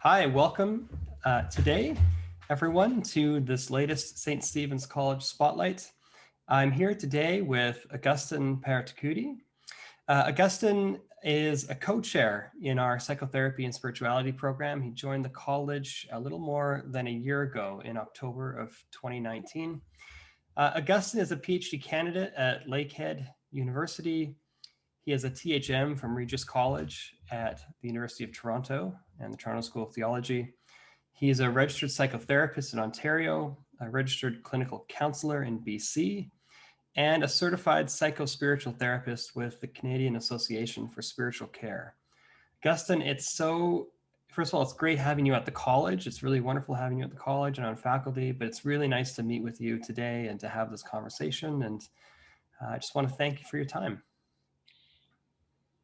Hi, welcome today, everyone, to this latest St. Stephen's College Spotlight. I'm here today with Augustine Parattukudi. Augustine is a co-chair in our Psychotherapy and Spirituality program. He joined the college a little more than a year ago in October of 2019. Augustine is a PhD candidate at Lakehead University. He has a THM from Regis College at the University of Toronto and the Toronto School of Theology. He is a registered psychotherapist in Ontario, a registered clinical counselor in BC, and a certified psycho-spiritual therapist with the Canadian Association for Spiritual Care. Augustine, first of all, it's great having you at the college. It's really wonderful having you at the college and on faculty, but it's really nice to meet with you today and to have this conversation. And I just want to thank you for your time.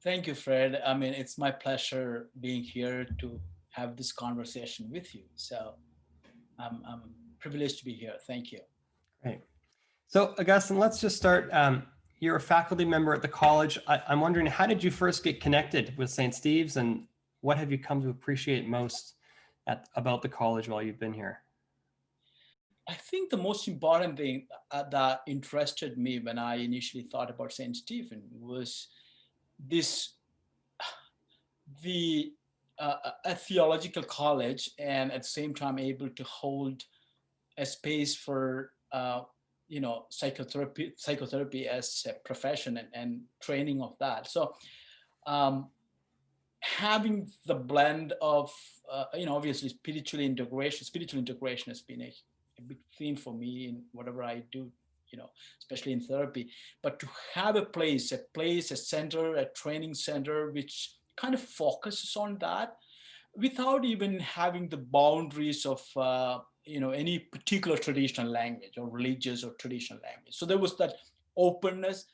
Thank you, Fred. I mean, it's my pleasure being here to have this conversation with you. So I'm privileged to be here. Thank you. Great. So Augustine, let's just start. You're a faculty member at the college. I'm wondering, how did you first get connected with St. Steve's, and what have you come to appreciate most about the college while you've been here? I think the most important thing that interested me when I initially thought about St. Stephen was a theological college, and at the same time able to hold a space for psychotherapy as a profession and training of that. So having the blend of obviously spiritual integration has been a big theme for me in whatever I do, especially in therapy. But to have a center, a training center which kind of focuses on that without even having the boundaries of any particular traditional language or religious or traditional language. So there was that openness.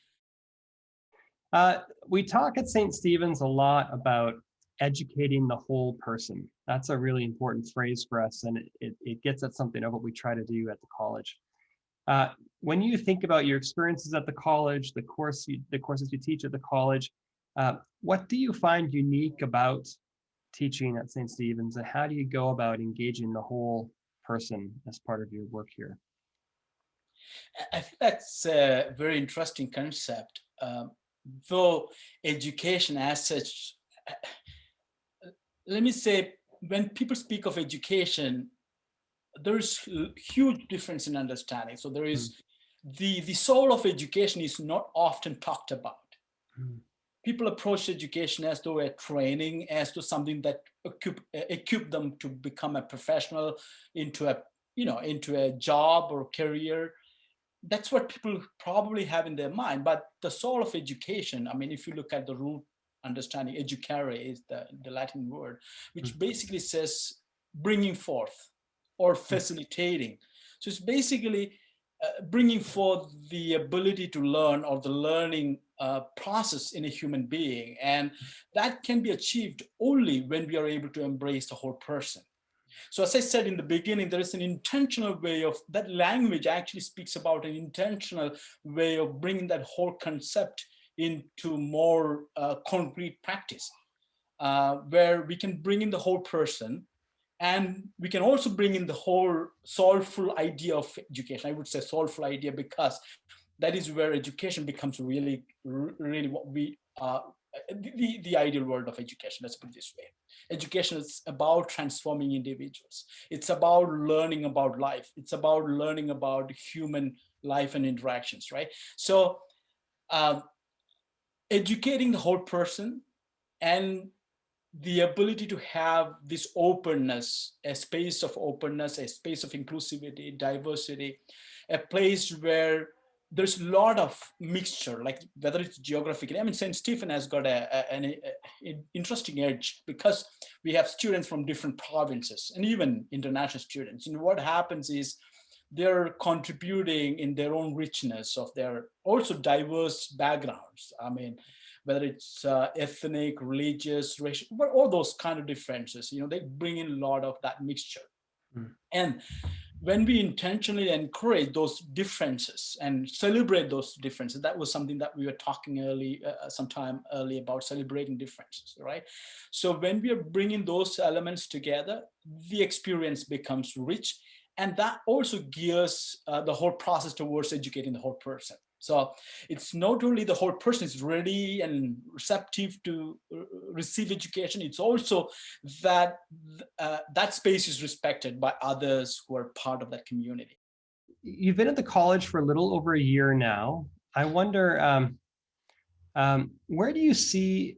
We talk at St. Stephen's a lot about educating the whole person. That's a really important phrase for us, and it gets at something of what we try to do at the college. When you think about your experiences at the college, the courses you teach at the college, what do you find unique about teaching at St. Stephen's, and how do you go about engaging the whole person as part of your work here? I think that's a very interesting concept. Though education as such, let me say, when people speak of education, there's huge difference in understanding. So there is the soul of education is not often talked about. People approach education as though a training, as though something that equip them to become a professional into a job or career. That's what people probably have in their mind. But the soul of education, I mean, if you look at the root understanding, educare is the Latin word, which basically says bringing forth or facilitating. So it's basically bringing forth the ability to learn, or the learning process in a human being. And that can be achieved only when we are able to embrace the whole person. So as I said in the beginning, there is an intentional way of, that language actually speaks about an intentional way of bringing that whole concept into more concrete practice, where we can bring in the whole person, and we can also bring in the whole soulful idea of education. I would say soulful idea because that is where education becomes really what we the ideal world of education. Let's put it this way. Education is about transforming individuals. It's about learning about life. It's about learning about human life and interactions, right? So educating the whole person, and the ability to have this openness, a space of openness, a space of inclusivity, diversity, a place where there's a lot of mixture, like whether it's geographically. I mean, St. Stephen has got an interesting edge because we have students from different provinces and even international students. And what happens is they're contributing in their own richness of their also diverse backgrounds. I mean, whether it's ethnic, religious, racial, but all those kind of differences, they bring in a lot of that mixture. And when we intentionally encourage those differences and celebrate those differences, that was something that we were talking sometime early about celebrating differences, right? So when we are bringing those elements together, the experience becomes rich, and that also gears the whole process towards educating the whole person. So it's not only the whole person is ready and receptive to receive education, it's also that that space is respected by others who are part of that community. You've been at the college for a little over a year now. I wonder, where do you see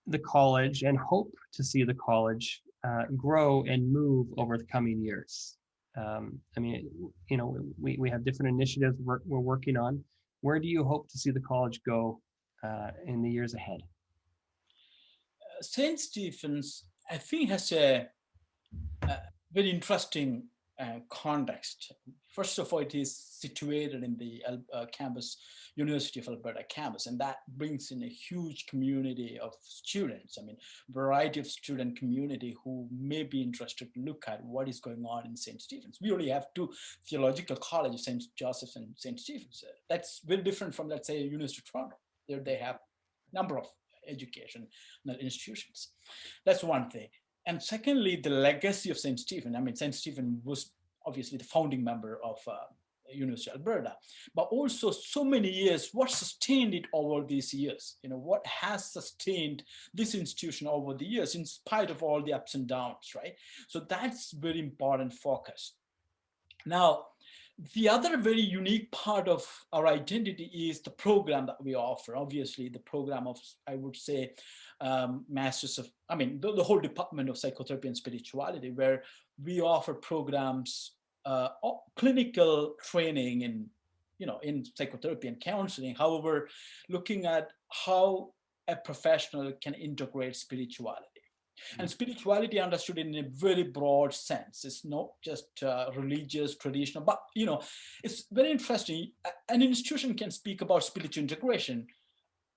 the college and hope to see the college grow and move over the coming years? I mean, you know, we have different initiatives we're working on. Where do you hope to see the college go in the years ahead? St. Stephen's, I think, has a very interesting context. First of all, it is situated in the campus, University of Alberta campus, and that brings in a huge community of students. I mean, variety of student community who may be interested to look at what is going on in St. Stephen's. We only have two theological colleges, St. Joseph's and St. Stephen's. That's very different from, let's say, University of Toronto. There they have a number of education institutions. That's one thing. And secondly, the legacy of St. Stephen. I mean, St. Stephen was obviously the founding member of University of Alberta, but also so many years, what sustained it over these years? You know, what has sustained this institution over the years in spite of all the ups and downs, right? So that's very important focus. Now, the other very unique part of our identity is the program that we offer. Obviously, the program of, I would say, Masters of, I mean, the whole department of psychotherapy and spirituality, where we offer programs, clinical training in, you know, in psychotherapy and counseling. However, looking at how a professional can integrate spirituality. And spirituality understood in a very broad sense. It's not just religious, traditional, but, you know, it's very interesting. An institution can speak about spiritual integration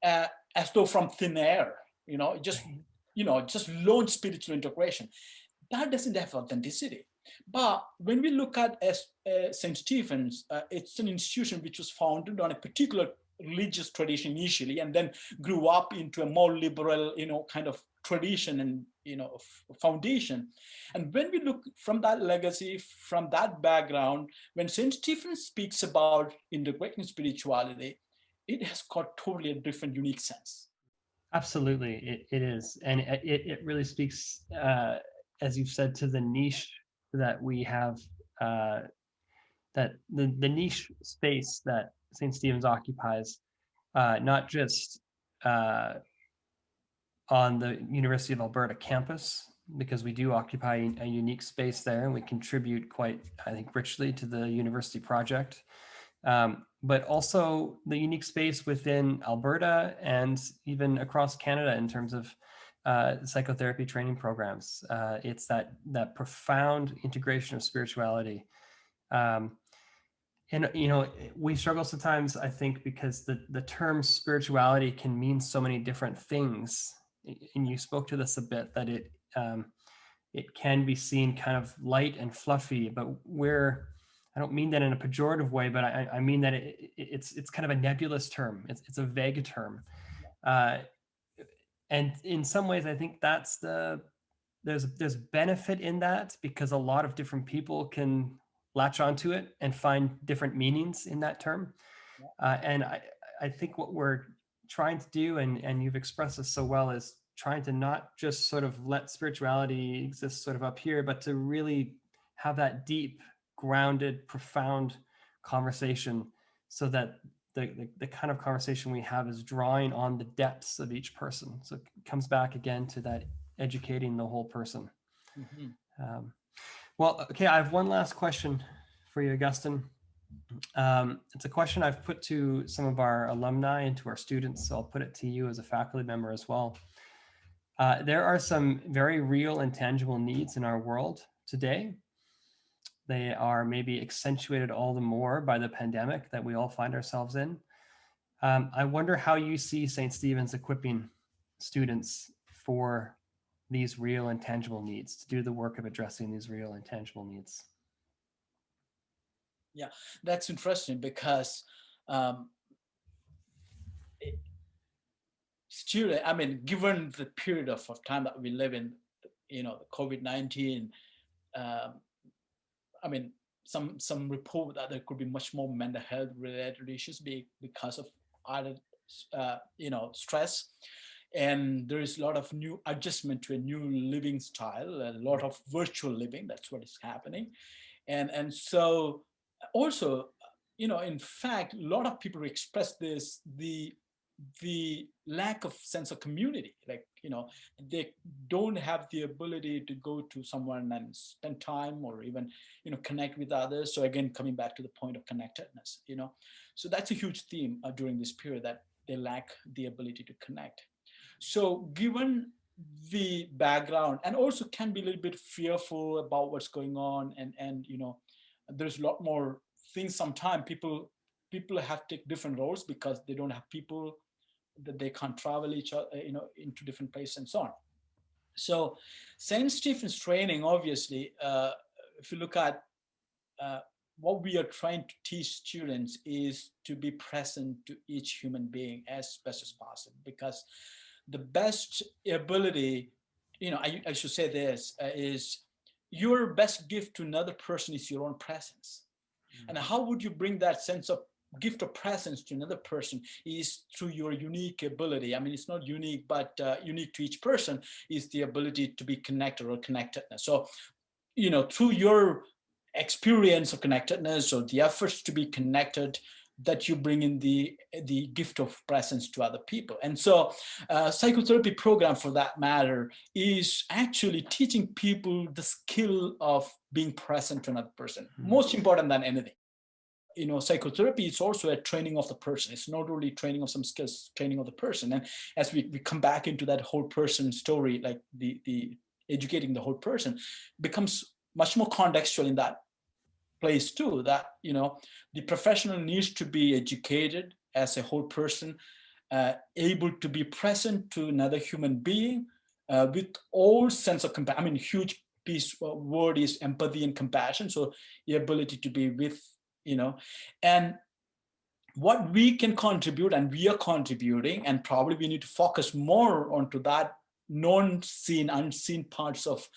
as though from thin air, you know, just launch spiritual integration. That doesn't have authenticity. But when we look at St. Stephen's, it's an institution which was founded on a particular religious tradition initially, and then grew up into a more liberal, you know, kind of tradition and, you know, foundation. And when we look from that legacy, from that background, when St. Stephen speaks about integrating spirituality, it has got totally a different, unique sense. Absolutely, it is, and it really speaks, as you've said, to the niche that we have, that the niche space that St. Stephen's occupies, not just on the University of Alberta campus, because we do occupy a unique space there and we contribute quite, I think, richly to the university project, but also the unique space within Alberta and even across Canada in terms of psychotherapy training programs. It's that profound integration of spirituality. And, you know, we struggle sometimes, I think, because the term spirituality can mean so many different things. And you spoke to this a bit, that it can be seen kind of light and fluffy, but I don't mean that in a pejorative way, but I mean that it's kind of a nebulous term. It's a vague term. And in some ways, I think there's benefit in that, because a lot of different people can latch onto it and find different meanings in that term. And I think what we're trying to do, and you've expressed this so well, is trying to not just sort of let spirituality exist sort of up here, but to really have that deep, grounded, profound conversation, so that the kind of conversation we have is drawing on the depths of each person. So it comes back again to that educating the whole person. Mm-hmm. Well, okay, I have one last question for you, Augustine. It's a question I've put to some of our alumni and to our students, so I'll put it to you as a faculty member as well. There are some very real and tangible needs in our world today. They are maybe accentuated all the more by the pandemic that we all find ourselves in. I wonder how you see St. Stephen's equipping students for these real and tangible needs, to do the work of addressing these real and tangible needs. Yeah, that's interesting because um, student, I mean, given the period of time that we live in, the COVID-19, um, I mean, some report that there could be much more mental health related issues because of other, stress. And there is a lot of new adjustment to a new living style, a lot of virtual living. That's what is happening. And so also, in fact, a lot of people express this, the lack of sense of community, like, they don't have the ability to go to someone and spend time, or even, connect with others. So again, coming back to the point of connectedness, so that's a huge theme during this period, that they lack the ability to connect. So given the background, and also can be a little bit fearful about what's going on, and there's a lot more things. Sometimes people have to take different roles because they don't have people, that they can't travel each other, into different places and so on. So St. Stephen's training, obviously, if you look at what we are trying to teach students, is to be present to each human being as best as possible, because the best ability, I should say this, is your best gift to another person is your own presence. And how would you bring that sense of gift of presence to another person is through your unique ability. I mean, it's not unique, but unique to each person is the ability to be connected or connectedness. So, through your experience of connectedness, or the efforts to be connected, that you bring in the gift of presence to other people. And so psychotherapy program, for that matter, is actually teaching people the skill of being present to another person, most important than anything. Psychotherapy is also a training of the person. It's not only training of some skills, training of the person. And as we come back into that whole person story, like the educating the whole person becomes much more contextual in that place too, that, the professional needs to be educated as a whole person, able to be present to another human being, with all sense of compassion. I mean, huge piece word is empathy and compassion. So the ability to be with, and what we can contribute, and we are contributing, and probably we need to focus more onto that non-seen, unseen parts of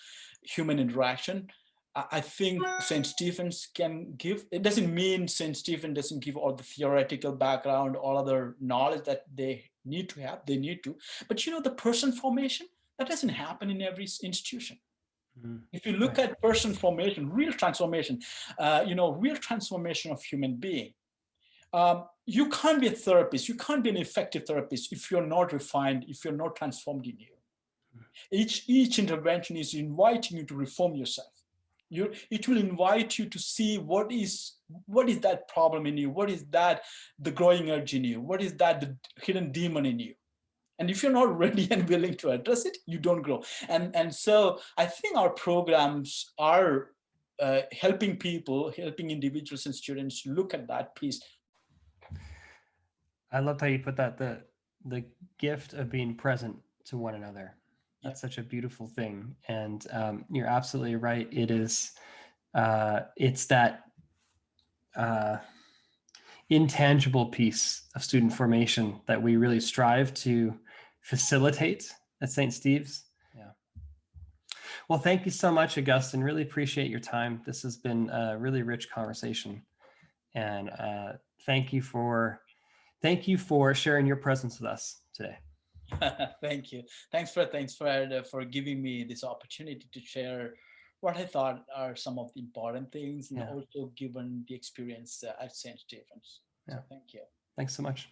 human interaction. I think St. Stephen's can give. It doesn't mean St. Stephen doesn't give all the theoretical background, all other knowledge that they need to have. They need to, but the person formation, that doesn't happen in every institution. If you look at person formation, real transformation, real transformation of human being, you can't be a therapist, you can't be an effective therapist if you're not refined, if you're not transformed in you. Each intervention is inviting you to reform yourself. It will invite you to see what is that problem in you, what is that the growing urge in you, what is that the hidden demon in you. And if you're not ready and willing to address it, you don't grow. And so I think our programs are helping individuals and students look at that piece. I loved how you put that, the gift of being present to one another. That's such a beautiful thing. And you're absolutely right. It is, it's that intangible piece of student formation that we really strive to facilitate at St. Steve's. Yeah. Well, thank you so much, Augustine. Really appreciate your time. This has been a really rich conversation. And thank you for sharing your presence with us today. Thank you. Thanks for giving me this opportunity to share what I thought are some of the important things, and also given the experience at St. Stephen's. So thank you. Thanks so much.